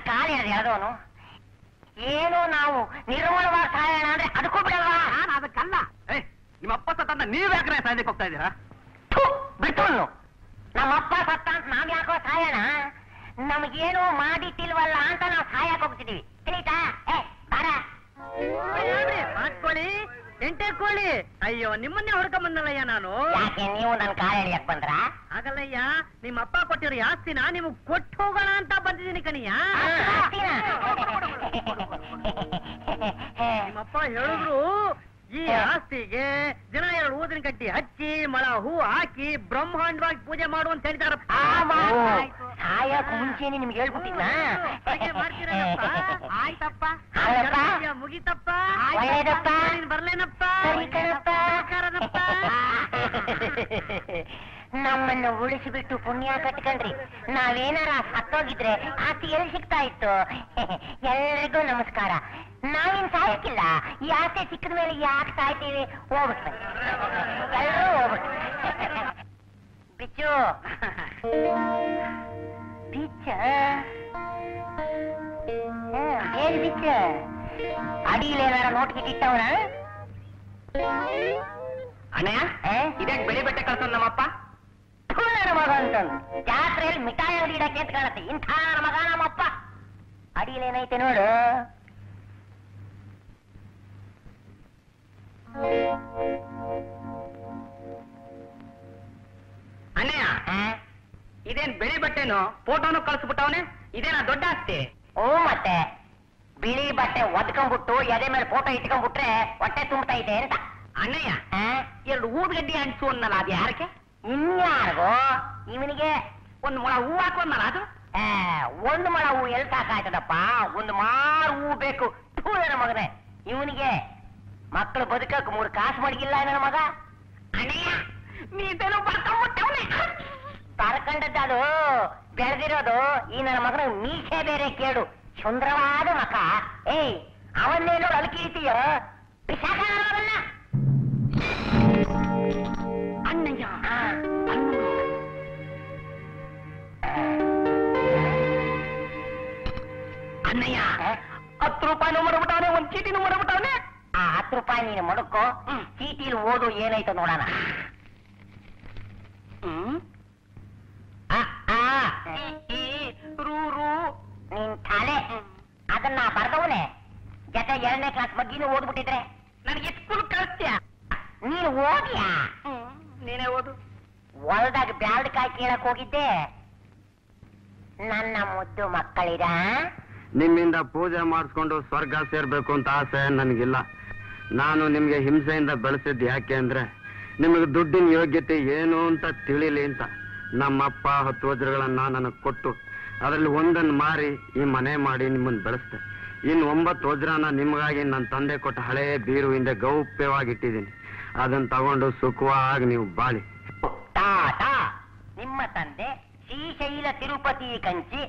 ಕಾಲ ಎಳೆದವನು ಏನೋ ನಾವು ನಿರ್ಮೂಲವಾಗಿ ಸಾಯೋಣ ಅಂದ್ರೆ ಅದಕ್ಕೂ ಬಿಡಲ್ವಾ? ನಾನು ಅದಕ್ಕಲ್ಲ. ನಿಮ್ಮಪ್ಪ ಸತ್ತ ನೀವ್ಯಾಕ್ರೆ ಸಾಯಕ್ಕೆ ಹೋಗ್ತಾ ಇದ್ದೀರಾ? ಬಿಟ್ಟು ನಮ್ಮಪ್ಪ ಸತ್ತ ಅಂತ ನಾವ್ ಯಾಕೋ ಸಾಯೋಣ? ನಮಗೇನೋ ಮಾಡಿಟ್ಟಿಲ್ವಲ್ಲ ಅಂತ ನಾವು ಸಾಯಕ್ ಹೋಗ್ತಿದೀವಿ. ತಿಳಿತಾ? ಬಾರ ಮಾಡ್ಕೊಳ್ಳಿ, ಎಂಟೆ ಕೋಳಿ. ಅಯ್ಯೋ, ನಿಮ್ಮನ್ನೇ ಹೊಡ್ಕೊಂಬಂದಲ್ಲಯ್ಯ ನಾನು. ಯಾಕೆ ನೀವು ನನ್ ಕಾಲ ಎಳಿಯಕ್ ಬಂದ್ರ? ಹಾಗಲ್ಲಯ್ಯ, ನಿಮ್ಮ ಅಪ್ಪ ಕೊಟ್ಟಿರೋ ಆಸ್ತಿನ ನಿಮಗ್ ಕೊಟ್ಟು ಹೋಗೋಣ ಅಂತ ಬಂದಿದ್ದೀನಿ ಕಣಿಯ. ನಿಮ್ಮಪ್ಪ ಹೇಳಿದ್ರು, ಈ ಆಸ್ತಿಗೆ ದಿನ 2 ಊದಿನ ಕಟ್ಟಿ ಹಚ್ಚಿ ಮಳ ಹೂ ಹಾಕಿ ಬ್ರಹ್ಮಾಂಡವಾಗಿ ಪೂಜೆ ಮಾಡು ಅಂತ ಹೇಳ್ತಾರಪ್ಪ. ಸಾಯಕ್ ಮುಂಚೆನೆ ನಿಮ್ಗೆ ಹೇಳ್ಬಿಟ್ಟಿದ್ನ? ಆಯ್ತಪ್ಪ, ಮುಗಿತಪ್ಪ, ಬರ್ಲೇನಪ್ಪ, ನಮ್ಮನ್ನು ಉಳಿಸಿಬಿಟ್ಟು ಪುಣ್ಯ ಕಟ್ಕೊಂಡ್ರಿ. ನಾವೇನಾರ ಸತ್ತೋಗಿದ್ರೆ ಆಸ್ತಿ ಎಲ್ಲಿ ಸಿಗ್ತಾ ಇತ್ತು? ಎಲ್ರಿಗೂ ನಮಸ್ಕಾರ. ನಾವೇನ್ ಸಾಯಕ್ಕಿಲ್ಲ. ಈ ಆಸೆ ಸಿಕ್ಕಿದ ಮೇಲೆ ಯಾಕೆ ಸಾಯ್ತೀವಿ? ಹೋಗ್ಬಿಟ್ರೆ ಎಲ್ಲರೂ ಹೋಗ್ಬಿಟ್ರು. ಬಿಚ್ಚು ಬಿಚ್ಚ ಏನ್ ಬಿಚ್ಚ? ಅಡಿಲೇನಾರ ನೋಟ್ಗಿಟ್ಟಿಟ್ಟವನ? ಅಣ್ಣಯ್ಯ, ಇದೇ ಬೆಳೆ ಬೆಟ್ಟೆ ಕಳ್ಸೋದು ನಮ್ಮಪ್ಪ. ನನ್ನ ಮಗ ಅಂತಂದು ಜಾತ್ರೆಯಲ್ಲಿ ಮಿಠಾಯಿ ಅಂಗಡಿ ಇಡಕ್ಕೆ ಅಂತ ಕಾಣತ್ತೆ. ಇಂಥ ನನ್ನ ಮಗ ನಮ್ಮಪ್ಪ. ಅಡಿಲೇನೈತೆ ನೋಡು. ಅಣ್ಣಯ್ಯ, ಇದೇನ್ ಬೆಳಿ ಬಟ್ಟೆನು ಫೋಟೋನು ಕಳ್ಸ್ಬಿಟ್ಟವನೆ? ಇದೇನಾ ದೊಡ್ಡ ಆಸ್ತಿ? ಓ, ಮತ್ತೆ ಬಿಳಿ ಬಟ್ಟೆ ಒದ್ಕೊಂಡ್ಬಿಟ್ಟು ಎದೆ ಮೇಲೆ ಫೋಟೋ ಇಟ್ಕೊಂಡ್ಬಿಟ್ರೆ ಹೊಟ್ಟೆ ತುಂಬತಾ ಇದೆ ಅಂತ. ಅಣ್ಣಯ್ಯ, 2 ಊದ್ಗಡ್ಡಿ ಅಂಟು ಅನ್ನಲ್ಲ, ಅದು ಯಾರಕ್ಕೆ? ಇನ್ಯಾರಿಗೋ? ಇವನಿಗೆ 1 ಮೊಳ ಹೂ ಹಾಕೋನ್ನಲ್ಲ ಅದು? 1 ಮೊಳ ಹೂ ಎಲ್ಲಿ ಸಾಕಾಯ್ತದಪ್ಪ? 1 ಮಾರು ಹೂ ಬೇಕು. ನನ್ನ ಮಗನೇ, ಇವನಿಗೆ ಮಕ್ಕಳು ಬದುಕಕ್ 3 ಕಾಸು ಮಡಗಿಲ್ಲ ನನ್ನ ಮಗ. ಅಣ್ಣಯ್ಯ, ನೀನು ಬರ್ಕೊಂಡ್ಬಿಟ್ಟವನೆ. ಬರ್ಕೊಂಡದ್ದು ಅದು ಬೆಳೆದಿರೋದು. ಈ ನನ್ನ ಮಗನ ಮೀಸೆ ಬೇರೆ ಕೇಳು. ಸುಂದರವಾದ ಮಕ. ಅವನ್ನೇನೋ ಅಲ್ಕಿರ್ತೀಯ ಬಿಸಾಕ ಅಣ್ಣಯ್ಯ. ಅಣ್ಣಯ್ಯ, 10 ರೂಪಾಯಿನೂ ಮಾಡ್ಬಿಟ್ಟವನೆ, 1 ಚೀಟಿನೂ ಮಾಡ್ಬಿಟ್ಟವನೆ. ಆ 10 ರೂಪಾಯಿ ನೀನು ಮಡಕ್ಕೋ, ಚೀಟಿಲಿ ಓದು ಏನಾಯ್ತು ನೋಡೋಣ. ನಿನ್ ತಲೆ ಅದನ್ನ ಬರ್ದವನೆ ಜೊತೆ 2ನೇ ಕ್ಲಾಸ್ ಬಗ್ಗಿನೂ ಓದ್ಬಿಟ್ಟಿದ್ರೆ ನನಗೆ ಸ್ಕೂಲ್ ಕಳಿಸ್ತೀಯ? ನೀನು ಓದ್ಯಾ? ನೀನೇ ಓದು. ಹೊಲ್ದಾಗ ಬ್ಯಾಲ್ಡ್ ಕಾಯಿ ಕೇಳಕ್ ಹೋಗಿದ್ದೆ. ನನ್ನ ಮುದ್ದು ಮಕ್ಕಳಿರ ನಿಮ್ಮಿಂದ ಪೂಜೆ ಮಾಡಿಸ್ಕೊಂಡು ಸ್ವರ್ಗ ಸೇರ್ಬೇಕು ಅಂತ ಆಸೆ ನನಗಿಲ್ಲ. ನಾನು ನಿಮ್ಗೆ ಹಿಂಸೆಯಿಂದ ಬೆಳೆಸಿದ್ದು ಯಾಕೆ ಅಂದ್ರೆ ನಿಮಗೆ ದುಡ್ಡಿನ ಯೋಗ್ಯತೆ ಏನು ಅಂತ ತಿಳಿಲಿ ಅಂತ. ನಮ್ಮಪ್ಪ 10 ವಜ್ರಗಳನ್ನ ನನಗೆ ಕೊಟ್ಟು ಅದರಲ್ಲಿ 1 ಮಾರಿ ಈ ಮನೆ ಮಾಡಿ ನಿಮ್ಮನ್ನು ಬೆಳೆಸ್ದೆ. ಇನ್ನು 9 ವಜ್ರನ ನಿಮಗಾಗಿ ನನ್ನ ತಂದೆ ಕೊಟ್ಟ ಹಳೆ ಬೀರು ಹಿಂದೆ ಗೌಪ್ಯವಾಗಿ ಇಟ್ಟಿದ್ದೀನಿ. ಅದನ್ನ ತಗೊಂಡು ಸುಖವಾಗಿ ನೀವು ಬಾಳಿ. ತಾತ ನಿಮ್ಮ ತಂದೆ ಶ್ರೀಶೈಲ ತಿರುಪತಿ ಕಂಚಿ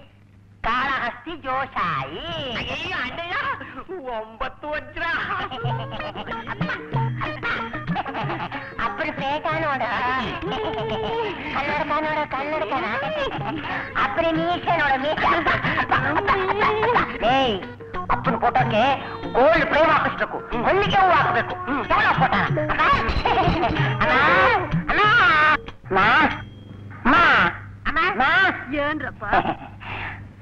ಕಾಳಹಸ್ತಿ ಜೋಶಾಯಿ. ಅಣ್ಣಯ್ಯ, 9 ವಜ್ರ. ಅಬ್ಬರು ಪೇಟ ನೋಡ, ಕನ್ನಡಕ ನೋಡ, ಕನ್ನಡಕ ಅಬ್ಬರಿ ಮೀಸೆ ನೋಡ, ಮೀಸೆ. ಅಪ್ಪನ ಫೋಟೋಕ್ಕೆ ಗೋಲ್ಡ್ ಫ್ರೇಮ್ ಹಾಕಿಸ್ಬೇಕು, ಮಲ್ಲಿಗೆ ಹೂ ಹಾಕ್ಬೇಕು. ಫೋಟೋ ಏನ್ರಪ್ಪ?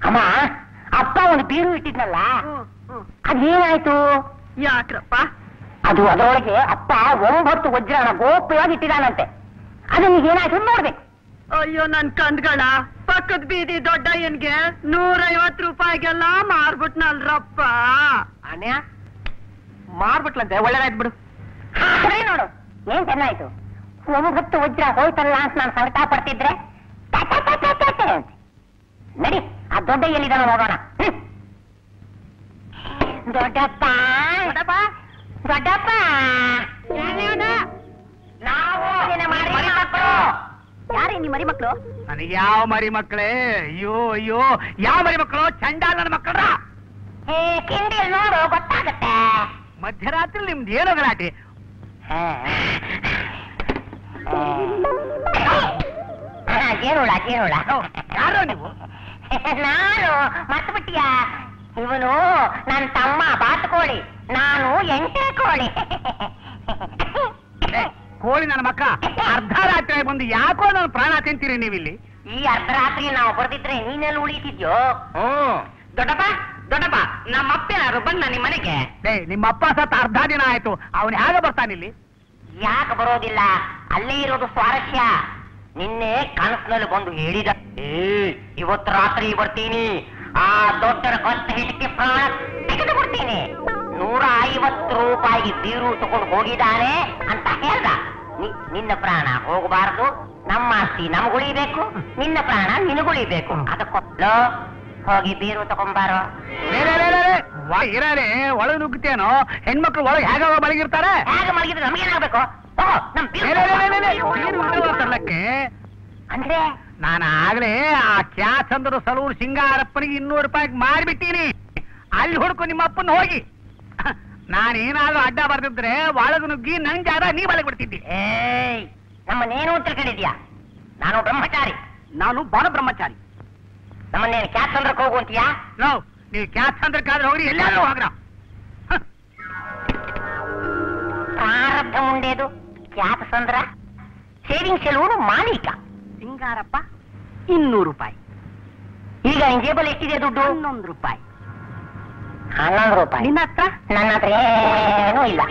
ಅಮ್ಮ, ಅಪ್ಪ ಒಂದು ಬೀರು ಇಟ್ಟಿದ್ನಲ್ಲ, ಅದೇನಾಯ್ತು? ಯಾಕ್ರಪ್ಪ? ಅದು ಅದರೊಳಗೆ ಅಪ್ಪ 9 ವಜ್ರನ ಗೋಪ್ಯವಾಗಿ ಇಟ್ಟಿದಾನಂತೆ. ಅದನ್ನ ಏನಾಯ್ತು ನೋಡ್ಬೇಕು. ಅಯ್ಯೋ, ನನ್ ಕಂದ್ಗಳ ಪಕ್ಕದ ಬೀದಿ ದೊಡ್ಡಯ್ಯನ್ಗೆ 150 ರೂಪಾಯಿಗೆಲ್ಲ ಮಾರ್ಬಿಟ್ನಲ್ರಪ್ಪ. ಅಣ್ಣ ಮಾರ್ಬಿಟ್ಲಂತೆ, ಒಳ್ಳೇದಾಯ್ತು ಬಿಡು. ನೋಡು ಏನ್ ಚೆನ್ನಾಯ್ತು. 9 ವಜ್ರ ಹೋಯ್ತಲ್ಲ ಅಂತ ನಾನು ಸಂಕಟ ಪಡ್ತಿದ್ರೆ ನಡಿ ಆ ದೊಡ್ಡ ಎಲ್ಲಿದಾನ ನೋಡೋಣ. ದೊಡ್ಡಪ್ಪ, ದೊಡ್ಡಪ್ಪ, ನಾವು ಮರಿ ಮಕ್ಕಳು. ಯಾರೇ ನಿಮ್ಮ ಮರಿ ಮಕ್ಕಳು? ನನಗೆ ಯಾವ ಮರಿ ಮಕ್ಕಳೇ? ಅಯ್ಯೋ ಅಯ್ಯೋ, ಯಾವ ಮರಿ ಮಕ್ಕಳು? ಚಂಡಾಲ ನನ್ನ ಮಕ್ಕಳ. ಕಿಂಡಿ ನೋಡು ಗೊತ್ತಾಗತ್ತೆ. ಮಧ್ಯರಾತ್ರಿ ನಿಮ್ದು ಏನೋ ಗಲಾಟೆ? ಜೇನುಳ ಜೇನುಳ. ಯಾರೋ ನೀವು? ನಾನು ಮರ್ತು ಬಿಟ್ಟಿಯಾ? ಇವನು ನನ್ನ ತಮ್ಮ ಬಾತುಕೋಳಿ, ನಾನು ಎಂಟೆ ಕೋಳಿ. ಕೋಳಿ ನನ್ನ ಮಕ್ಕ ಅರ್ಧ ರಾತ್ರಿ ಬಂದು ಯಾಕೋ ನನ್ನ ಪ್ರಾಣ ತಿಂತೀರಿ ನೀವಿಲ್ಲಿ? ಈ ಅರ್ಧರಾತ್ರಿ ನಾವು ಬರ್ದಿದ್ರೆ ನೀನೆಲ್ಲ ಉಳಿತಿದ್ಯೋ? ದೊಡ್ಡಪ್ಪ ದೊಡ್ಡಪ್ಪ, ನಮ್ಮಪ್ಪ ಯಾರು ಬಂದ ನಿಮ್ಮ ಮನೆಗೆ? ನಿಮ್ಮಪ್ಪ ಸತ್ತ ಅರ್ಧ ದಿನ ಆಯ್ತು, ಅವನು ಹೇಗೆ ಬರ್ತಾನಿಲ್ಲಿ? ಯಾಕೆ ಬರೋದಿಲ್ಲ? ಅಲ್ಲೇ ಇರೋದು ಸ್ವಾರಸ್ಯ. ನಿನ್ನೆ ಕನಸಿನಲ್ಲಿ ಬಂದು ಹೇಳಿದ, ಇವತ್ತು ರಾತ್ರಿ ಬರ್ತೀನಿ, ಆ ದೊಡ್ಡರ ಕೊತ್ತ ಹಿಡಿಕೆ ಪ್ರಾಣ ತೆಗೆದು ಕೊಡ್ತೀನಿ, 150 ರೂಪಾಯಿಗೆ ಬೀರು ತಗೊಂಡು ಹೋಗಿದ್ದಾನೆ ಅಂತ ಹೇಳ್ದ. ನಿನ್ನ ಪ್ರಾಣ ಹೋಗಬಾರದು, ನಮ್ಮ ಆಸ್ತಿ ನಮಗುಳಿಬೇಕು, ನಿನ್ನ ಪ್ರಾಣ ನಿನಗುಳಿಬೇಕು. ಅದಕ್ಕೊತ್ತು ಹೋಗಿ ಬೀರು ತಗೊಂಬಾರೋ. ಇರೇ ಒಳಗೆ ನುಗ್ಗುತ್ತೇನೋ? ಹೆಣ್ಮಕ್ಳು ಒಳಗೆ ಹೇಗ ಮಲಗಿರ್ತಾರೆ? ಹೇಗೆ ಮಲಗಿದ್ರೆ ನಮ್ಗೇನಾಗ್ಬೇಕು? ತರ್ಲಕ್ಕೆ ಅಂದ್ರೆ ನಾನು ಆಗ್ಲೇ ಆ ಕ್ಯಾಚಂದ್ರ ಸಲೂರ್ ಸಿಂಗಾರಪ್ಪನಿಗೆ 200 ರೂಪಾಯಿಗೆ ಮಾರಿಬಿಟ್ಟೀನಿ. ಅಲ್ಲಿ ಹುಡುಕು ನಿಮ್ಮ ಅಪ್ಪನ ಹೋಗಿ. ನಾನೇನಾದ್ರೂ ಅಡ್ಡ ಬರ್ದಿದ್ರೆ ಒಳಗೆ ನುಗ್ಗಿ ನನ್ ಜಾಗ ನೀ ಬಲಗ್ ಬಿಡ್ತಿದ್ದಿ. ನಮ್ಮನ್ನೇನು ತಿಳ್ಕೊಂಡಿದ್ಯಾ? ನಾನು ಬ್ರಹ್ಮಚಾರಿ. ನಾನು ಬಾಲ ಬ್ರಹ್ಮಚಾರಿ. ನಮ್ಮನ್ನೇನು ಕ್ಯಾಚಂದ್ರಕ್ಕೆ ಹೋಗು ಅಂತೀಯಾ? ನೀವು ಕ್ಯಾಚಂದ್ರಕ್ಕಾದ್ರೆ ಹೋಗ್ರಿ, ಎಲ್ಲಾದ್ರೂ ಹೋಗ್ರ. ಪ್ರಾರಬ್ಧ ಮುಂಡೇದು ಕ್ಯಾಚಂದ್ರ ಸೇವಿಂಗ್ ಸೆಲೂನ್ ಮಾಲೀಕ ಸಿಂಗಾರಪ್ಪ 200 ರೂಪಾಯಿ. ಈಗ ನಿನ್ ಜೇಬಲ್ಲಿ ಎಷ್ಟಿದೆ ದುಡ್ಡು? 11 ರೂಪಾಯಿ. 11 ರೂಪಾಯಿ. ನಿನ್ನ ಹತ್ರ? ನನ್ನ ಹತ್ರ ಏನೂ ಇಲ್ಲ.